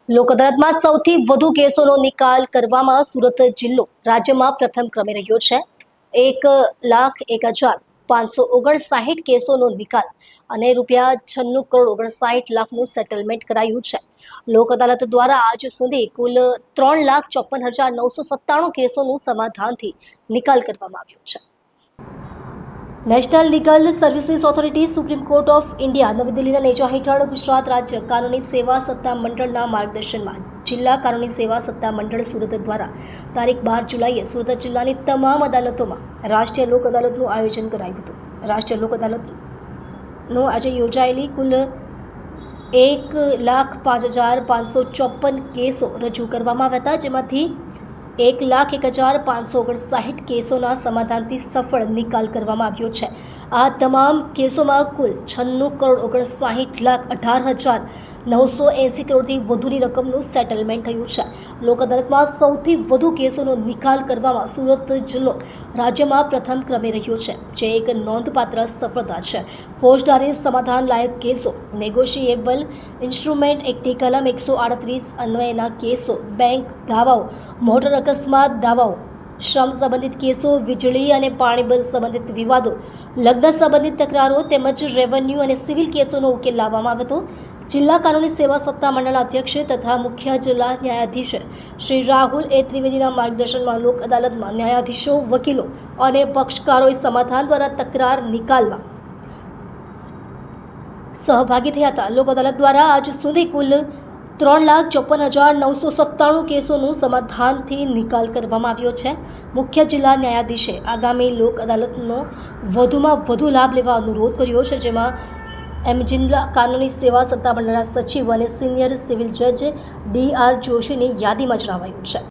લોક અદાલતમાં સૌથી વધુ કેસોનો નિકાલ કરવામાં સુરત જિલ્લો રાજ્યમાં પ્રથમ ક્રમે રહ્યો છે। 1,01,559 કેસોનો નિકાલ અને ₹96,59,00,000નું સેટલમેન્ટ કરાયું છે। લોક અદાલત દ્વારા આજ સુધી કુલ 3,54,997 કેસોનું સમાધાનથી નિકાલ કરવામાં આવ્યો છે। National legal services authority supreme court of India નવી દિલ્હીના નેજા હેઠળ ગુજરાત રાજ્ય કાનૂની સેવા સત્તા મંડળના માર્ગદર્શનમાં જિલ્લા કાનૂની સેવા સત્તા મંડળ સુરત દ્વારા તારીખ 12 જુલાઈએ સુરત જિલ્લાની તમામ અદાલતોમાં રાષ્ટ્રીય લોક અદાલતનું આયોજન કરાયું હતું। રાષ્ટ્રીય લોક અદાલતનો આજે યોજાયેલી કુલ 1,05,554 કેસો રજૂ કરવામાં આવ્યા હતા, જેમાંથી 1,01,559 કેસોના સમાધાનથી સફળ નિકાલ કરવામાં આવ્યો છે। આ તમામ કેસોમાં કુલ 96,59,18,980 કરોડથી વધુની રકમનું સેટલમેન્ટ થયું છે। લોક અદાલતમાં સૌથી વધુ કેસોનો નિકાલ કરવામાં સુરત જિલ્લો રાજ્યમાં પ્રથમ ક્રમે રહ્યો છે, જે એક નોંધપાત્ર સફળતા છે। ફોજદારી સમાધાન લાયક કેસો, નેગોશિયેબલ ઇન્સ્ટ્રુમેન્ટ એક્ટની કલમ 138 અન્વયના કેસો, બેંક દાવાઓ, મોટર અકસ્માત દાવાઓ, શ્રમ સંબંધિત કેસો, વીજળી અને પાણી બિલ સંબંધિત વિવાદો, લગ્ન સંબંધિત તકરારો તેમજ રેવન્યુ અને સિવિલ કેસોનો ઉકેલ લાવવામાં આવ્યો હતો। જિલ્લા કાનૂની સેવા સત્તા મંડળના અધ્યક્ષ તથા મુખ્ય જિલ્લા ન્યાયાધીશ શ્રી રાહુલ એ ત્રિવેદીના માર્ગદર્શનમાં લોક અદાલતમાં ન્યાયાધીશો, વકીલો અને પક્ષકારોએ સમાધાન દ્વારા તકરાર નિકાલમાં સહભાગી થયા હતા। લોક અદાલત દ્વારા આજ સુધી કુલ 3,54,997 કેસોનું સમાધાનથી નિકાલ કરવામાં આવ્યો છે। મુખ્ય જિલ્લા ન્યાયાધીશે આગામી લોક અદાલતનો વધુમાં વધુ લાભ લેવા અનુરોધ કર્યો છે, જેમાં જિલ્લા કાનૂની સેવા સત્તા મંડળના સચિવ અને સિનિયર સિવિલ જજ DR જોશીની યાદીમાં જણાવાયું છે।